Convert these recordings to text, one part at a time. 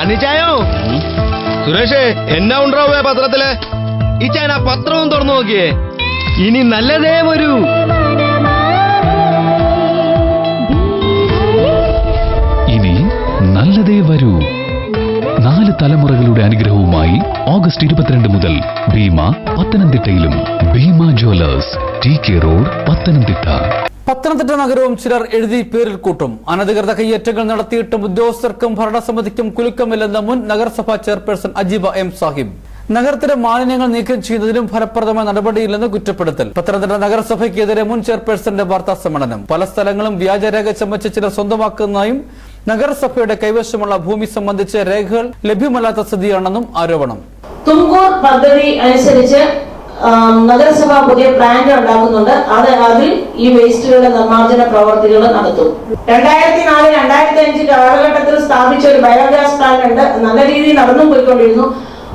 അനിച്ചായോ സുരേഷ് എന്നാ ഉണ്ടാവേ പത്രത്തില് ഈ ചാൻ ആ പത്രവും തുറന്നു നോക്കിയേ. ഇനി നല്ലതേ വരൂ. ഇനി നല്ലതേ വരൂ. 4 തലമുറകളുടെ അനുഗ്രഹവുമായി ഓഗസ്റ്റ് 22 മുതൽ ഭീമ പത്തനംതിട്ടയിലും. Bhima jewellers, TK road, Pathanamthitta. Pathanamthitta നഗരവും ചിലർ എഴുതി പേരിൽ കൂട്ടും. അനധികൃത കയ്യേറ്റങ്ങൾ നടത്തിയിട്ടും ഉദ്യോഗസ്ഥർക്കും ഭരണസമിതിക്കും കുലുക്കമില്ലെന്ന് മുൻ നഗരസഭാ ചെയർപേഴ്സൺ അജീബ M സാഹിബ്. നഗരത്തിലെ മാലിന്യങ്ങൾ നീക്കം ചെയ്യുന്നതിലും ഫലപ്രദമായ നടപടിയില്ലെന്ന് കുറ്റപ്പെടുത്തൽ. പത്തനംതിട്ട നഗരസഭയ്ക്കെതിരെ മുൻ ചെയർപേഴ്സന്റെ വാർത്താ സമ്മേളനം. പല സ്ഥലങ്ങളും വ്യാജരേഖ ചമച്ച് ചിലർ സ്വന്തമാക്കുന്നതായും നഗരസഭയുടെ കൈവശമുള്ള ഭൂമി സംബന്ധിച്ച് രേഖകൾ ലഭ്യമല്ലാത്ത സ്ഥിതിയാണെന്നും ആരോപണം. തുംകൂർ പദ്ധതി അനുസരിച്ച് നഗരസഭ പുതിയ പ്ലാന്റ് ഉണ്ടാക്കുന്നുണ്ട്. അതിൽ ഈ വേസ്റ്റുകളുടെ നിർമ്മാർജ്ജന പ്രവർത്തികൾ നടത്തും. 2004-2005 കാലഘട്ടത്തിൽ സ്ഥാപിച്ച ഒരു ബയോഗ്യാസ് പ്ലാന്റ് ഉണ്ട്. നല്ല രീതിയിൽ നടന്നു പോയിക്കൊണ്ടിരുന്നു.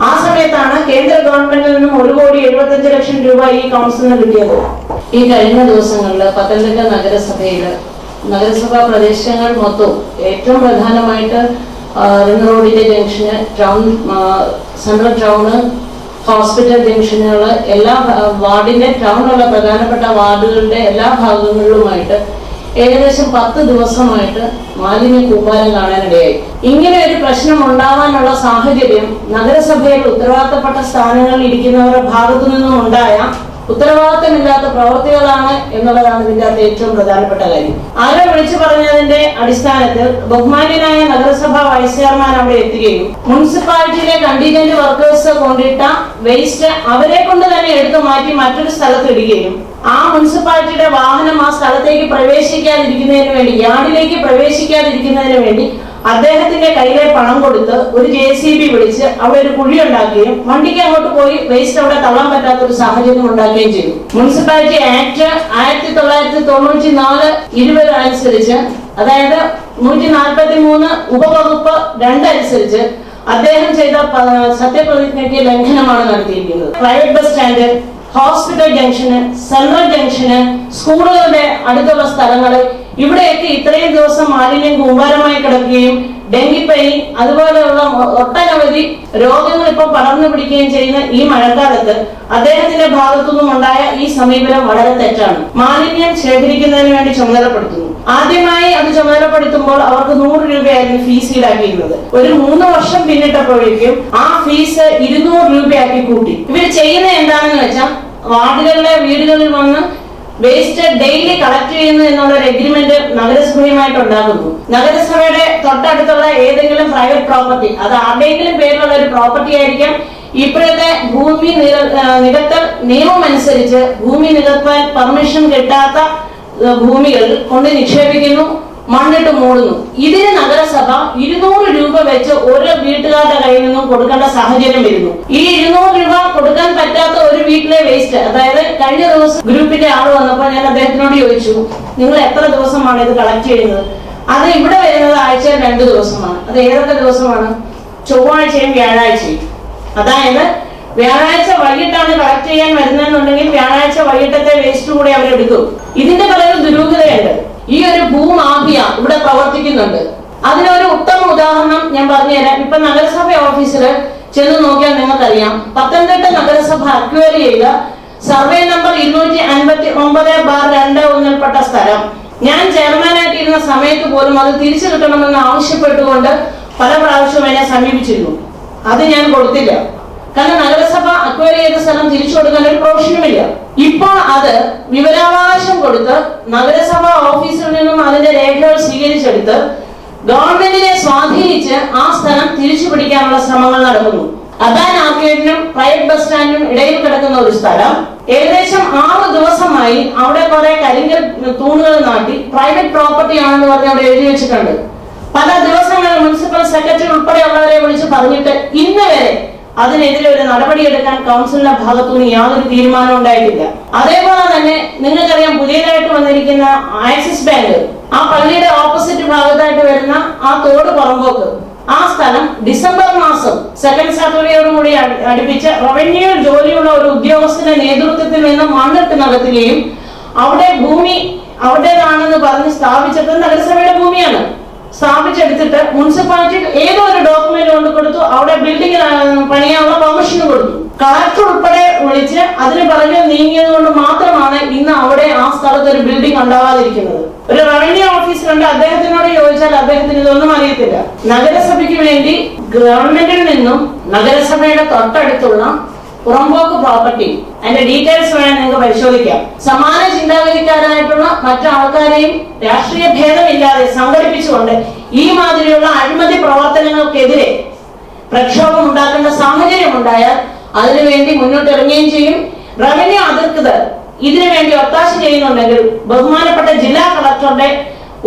ആ സമയത്താണ് കേന്ദ്ര ഗവൺമെന്റിൽ നിന്നും 1,75,00,000 രൂപ ഈ കൗൺസിലിന് കിട്ടിയത്. ഈ കഴിഞ്ഞ ദിവസങ്ങളിൽ പത്തനംതിട്ട നഗരസഭാ പ്രദേശങ്ങൾ മൊത്തം ഏറ്റവും പ്രധാനമായിട്ട് റിംഗ് റോഡിന്റെ ജംഗ്ഷന്, ടൗൺ, സെൻട്രൽ ടൗണ്, ഹോസ്പിറ്റൽ ജംഗ്ഷനുകൾ, എല്ലാ വാർഡിന്റെ ടൗണിലുള്ള പ്രധാനപ്പെട്ട വാർഡുകളുടെ എല്ലാ ഭാഗങ്ങളിലുമായിട്ട് ഏകദേശം 10 ദിവസമായിട്ട് മാലിന്യ കൂമ്പാരം കാണാനിടയായി. ഇങ്ങനെ ഒരു പ്രശ്നം ഉണ്ടാവാനുള്ള സാഹചര്യം നഗരസഭയിൽ ഉത്തരവാദിത്തപ്പെട്ട സ്ഥാനങ്ങളിൽ ഇരിക്കുന്നവരുടെ ഭാഗത്തു നിന്നും ഉണ്ടായ ഉത്തരവാദിത്തമില്ലാത്ത പ്രവർത്തികളാണ് എന്നുള്ളതാണ് ഇതിന്റെ അകത്ത് ഏറ്റവും പ്രധാനപ്പെട്ട കാര്യം. ആരോ വിളിച്ചു പറഞ്ഞതിന്റെ അടിസ്ഥാനത്തിൽ ബഹുമാന്യനായ നഗരസഭാ വൈസ് ചെയർമാൻ അവിടെ എത്തുകയും മുനിസിപ്പാലിറ്റിയിലെ കണ്ടീജന്റ് വർക്കേഴ്സ് കൊണ്ടിട്ട വേസ്റ്റ് അവരെ കൊണ്ട് തന്നെ എടുത്തു മാറ്റി മറ്റൊരു സ്ഥലത്ത് ഇടുകയും ആ മുനിസിപ്പാലിറ്റിയുടെ വാഹനം ആ സ്ഥലത്തേക്ക് പ്രവേശിക്കാതിരിക്കുന്നതിന് വേണ്ടി, യാർഡിലേക്ക് പ്രവേശിക്കാതിരിക്കുന്നതിന് വേണ്ടി അദ്ദേഹത്തിന്റെ കയ്യിലെ പണം കൊടുത്ത് ഒരു JCB വിളിച്ച് അവിടെ ഒരു കുഴി ഉണ്ടാക്കുകയും വണ്ടിക്ക് അങ്ങോട്ട് പോയി വേസ്റ്റ് അവിടെ തള്ളാൻ പറ്റാത്ത ഒരു സാഹചര്യം ഉണ്ടാക്കുകയും ചെയ്തു. മുനിസിപ്പാലിറ്റി ആക്ട് 1994-20 അനുസരിച്ച്, അതായത് 143 ഉപവകുപ്പ് 2 അനുസരിച്ച് അദ്ദേഹം ചെയ്ത സത്യപ്രതിജ്ഞയ്ക്ക് ലംഘനമാണ് നടത്തിയിരിക്കുന്നത്. Private bus stand, hospital junction, central junction, സ്കൂളുകളുടെ അടുത്തുള്ള സ്ഥലങ്ങള്, ഇവിടെയൊക്കെ ഇത്രയും ദിവസം മാലിന്യം കൂമ്പാരമായി കിടക്കുകയും ഡെങ്കിപ്പനി അതുപോലെയുള്ള ഒട്ടനവധി രോഗങ്ങൾ ഇപ്പോൾ പടർന്നു പിടിക്കുകയും ചെയ്യുന്ന ഈ മഴക്കാലത്ത് അദ്ദേഹത്തിന്റെ ഭാഗത്തുനിന്നും ഉണ്ടായ ഈ സമീപനം വളരെ തെറ്റാണ്. മാലിന്യം ശേഖരിക്കുന്നതിന് വേണ്ടി ചുമതലപ്പെടുത്തുന്നു. ആദ്യമായി അത് ചുമതലപ്പെടുത്തുമ്പോൾ അവർക്ക് 100 രൂപയായിരുന്നു ഫീസ് ഈടാക്കിയിരുന്നത്. ഒരു 3 വർഷം പിന്നിട്ടപ്പോഴേക്കും ആ ഫീസ് 200 രൂപയാക്കി കൂട്ടി. ഇവർ ചെയ്യുന്ന എന്താണെന്ന് വെച്ചാൽ വാർഡുകളിലെ വീടുകളിൽ വന്ന് വേസ്റ്റ് ഡെയിലി കളക്ട് ചെയ്യുന്നു എന്നുള്ള ഒരു എഗ്രിമെന്റ് നഗരസഭയുമായിട്ട് ഉണ്ടാകുന്നു. നഗരസഭയുടെ തൊട്ടടുത്തുള്ള ഏതെങ്കിലും പ്രൈവറ്റ് പ്രോപ്പർട്ടി, അത് ആരുടെയെങ്കിലും പേരിലുള്ള ഒരു പ്രോപ്പർട്ടി ആയിരിക്കാം. ഇപ്പോഴത്തെ ഭൂമി നികത്തൽ നിയമം അനുസരിച്ച് ഭൂമി നികത്താൻ പെർമിഷൻ കിട്ടാത്ത ഭൂമികൾ കൊണ്ട് നിക്ഷേപിക്കുന്നു, മണ്ണിട്ട് മൂടുന്നു. ഇതിന് നഗരസഭ 200 രൂപ വെച്ച് ഓരോ വീട്ടുകാരുടെ കയ്യിൽ നിന്നും കൊടുക്കേണ്ട സാഹചര്യം വരുന്നു. ഈ 200 രൂപ കൊടുക്കാൻ പറ്റാത്ത ഒരു വീട്ടിലെ വേസ്റ്റ്, അതായത് കഴിഞ്ഞ ദിവസം ഗ്രൂപ്പിന്റെ ആള് വന്നപ്പോൾ ഞാൻ അദ്ദേഹത്തിനോട് ചോദിച്ചു, നിങ്ങൾ എത്ര ദിവസമാണ് ഇത് കളക്ട് ചെയ്യുന്നത്? അത് ഇവിടെ വരുന്നത് ആഴ്ചയിൽ 2 ദിവസമാണ്. അത് ഏതൊക്കെ ദിവസമാണ്? ചൊവ്വാഴ്ചയും വ്യാഴാഴ്ചയും. അതായത് വ്യാഴാഴ്ച വൈകിട്ടാണ് കളക്ട് ചെയ്യാൻ വരുന്നതെന്നുണ്ടെങ്കിൽ വ്യാഴാഴ്ച വൈകിട്ടത്തെ വേസ്റ്റ് കൂടെ അവരെടുക്കും. ഇതിന്റെ പലരും ദുരൂഹതയുണ്ട്. ഈ ഒരു ഭൂമാഫിയ ഇവിടെ പ്രവർത്തിക്കുന്നുണ്ട്. അതിനൊരു ഉത്തമ ഉദാഹരണം ഞാൻ പറഞ്ഞുതരാം. ഇപ്പൊ നഗരസഭ ഓഫീസിൽ ചെന്ന് നോക്കിയാൽ നിങ്ങൾക്കറിയാം, പത്തനംതിട്ട നഗരസഭ അക്വയർ ചെയ്ത സർവേ നമ്പർ 259/2 സ്ഥലം ഞാൻ ചെയർമാനായിട്ടിരുന്ന സമയത്ത് പോലും അത് തിരിച്ചു കിട്ടണമെന്ന് ആവശ്യപ്പെട്ടുകൊണ്ട് പല പ്രാവശ്യവും എന്നെ സമീപിച്ചിരുന്നു. അത് ഞാൻ കൊടുത്തില്ല. കാരണം നഗരസഭ അക്വയർ ചെയ്ത സ്ഥലം തിരിച്ചു കൊടുക്കാൻ ഒരു പ്രൊവിഷനുമില്ല. ഇപ്പോൾ അത് വിവരാവകാശം കൊടുത്ത് നഗരസഭ ഓഫീസിൽ നിന്നും അതിന്റെ രേഖകൾ സ്വീകരിച്ചെടുത്ത് ഗവൺമെന്റിനെ സ്വാധീനിച്ച് ആ സ്ഥലം തിരിച്ചു പിടിക്കാനുള്ള ശ്രമങ്ങൾ നടക്കുന്നു. അദാൻ ആർക്കേഡിനും പ്രൈവറ്റ് ബസ് സ്റ്റാൻഡിനും ഇടയിൽ കിടക്കുന്ന ഒരു സ്ഥലം ഏകദേശം 6 ദിവസമായി അവിടെ കുറെ കരിങ്കൽ തൂണുകൾ നാട്ടി പ്രൈവറ്റ് പ്രോപ്പർട്ടി ആണെന്ന് പറഞ്ഞ് അവിടെ എഴുതി വെച്ചിട്ടുണ്ട്. പല ദിവസങ്ങളിൽ മുനിസിപ്പൽ സെക്രട്ടറി ഉൾപ്പെടെയുള്ളവരെ വിളിച്ച് പറഞ്ഞിട്ട് ഇന്ന് വരെ അതിനെതിരെ ഒരു നടപടിയെടുക്കാൻ കൗൺസിലിന്റെ ഭാഗത്തുനിന്ന് യാതൊരു തീരുമാനം ഉണ്ടായിട്ടില്ല. അതേപോലെ തന്നെ നിങ്ങൾക്കറിയാം, പുതിയതായിട്ട് വന്നിരിക്കുന്ന ആക്സിസ് ബാങ്ക്, ആ പള്ളിയുടെ ഓപ്പോസിറ്റ് ഭാഗത്തായിട്ട് വരുന്ന ആ തോട് പുറമ്പോക്ക്, ആ സ്ഥലം ഡിസംബർ മാസം 2nd സാറ്റർഡേയോടുകൂടി അടുപ്പിച്ച് റവന്യൂ ജോലിയുള്ള ഒരു ഉദ്യോഗസ്ഥന്റെ നേതൃത്വത്തിൽ നിന്ന് മണ്ണിട്ട് നടത്തുകയും അവിടെ ഭൂമി അവിടേതാണെന്ന് പറഞ്ഞ് സ്ഥാപിച്ചത് നഗരസഭയുടെ ഭൂമിയാണ്. സ്ഥാപിച്ചെടുത്തിട്ട് മുനിസിപ്പാലിറ്റി ഏതോ ഒരു ഡോക്യുമെന്റ് കൊണ്ട് കൊടുത്തു. അവിടെ ബിൽഡിംഗ് പണിയാനുള്ള പെർമിഷൻ കൊടുത്തു. കളക്ടർ ഉൾപ്പെടെ വിളിച്ച് അതിന് പുറകെ നീങ്ങിയത് കൊണ്ട് മാത്രമാണ് ഇന്ന് അവിടെ ആ സ്ഥലത്ത് ഒരു ബിൽഡിംഗ് ഉണ്ടാവാതിരിക്കുന്നത്. ഒരു റവന്യൂ ഓഫീസറുണ്ട്, അദ്ദേഹത്തിനോട് ചോദിച്ചാൽ അദ്ദേഹത്തിന് ഇതൊന്നും അറിയത്തില്ല. നഗരസഭയ്ക്ക് വേണ്ടി ഗവൺമെന്റിൽ നിന്നും നഗരസഭയുടെ തൊട്ടടുത്തുള്ള പുറമ്പോക്ക് പ്രോപ്പർട്ടി, അതിന്റെ ഡീറ്റെയിൽസ് വേണം നിങ്ങൾക്ക് പരിശോധിക്കാം. സമാന ചിന്താഗതിക്കാരായിട്ടുള്ള മറ്റു ആൾക്കാരെയും രാഷ്ട്രീയ ഭേദമില്ലാതെ സംഘടിപ്പിച്ചുകൊണ്ട് ഈ മാതിരിയുള്ള അഴിമതി പ്രവർത്തനങ്ങൾക്കെതിരെ പ്രക്ഷോഭം ഉണ്ടാക്കേണ്ട സാഹചര്യം ഉണ്ടായാൽ അതിനുവേണ്ടി മുന്നോട്ടിറങ്ങുകയും ചെയ്യും. റവന്യൂ അധികൃതർ ഇതിനുവേണ്ടി ഒത്താശ ചെയ്യുന്നുണ്ടെങ്കിൽ ബഹുമാനപ്പെട്ട ജില്ലാ കളക്ടറുടെ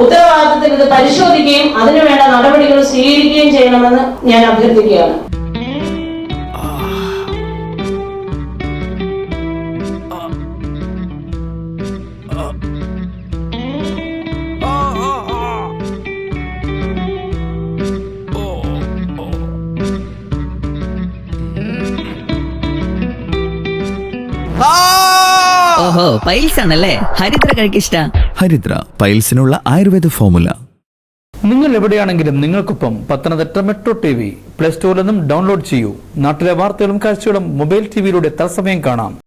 ഉത്തരവാദിത്തത്തിൽ ഇത് പരിശോധിക്കുകയും അതിനുവേണ്ട നടപടികൾ സ്വീകരിക്കുകയും ചെയ്യണമെന്ന് ഞാൻ അഭ്യർത്ഥിക്കുകയാണ്. ഓഹോ, പൈൽസ് ആണല്ലേ. ഹരിദ്ര കഴിക്കിഷ്ട. ഹരിദ്ര പൈൽസിനുള്ള ആയുർവേദ ഫോമുല. നിങ്ങൾ എവിടെയാണെങ്കിലും നിങ്ങൾക്കൊപ്പം പത്തനംതിട്ട മെട്രോ TV പ്ലേ സ്റ്റോറിൽ നിന്നും ഡൗൺലോഡ് ചെയ്യൂ. നാട്ടിലെ വാർത്തകളും കാഴ്ചകളും മൊബൈൽ ടിവിയിലൂടെ തത്സമയം കാണാം.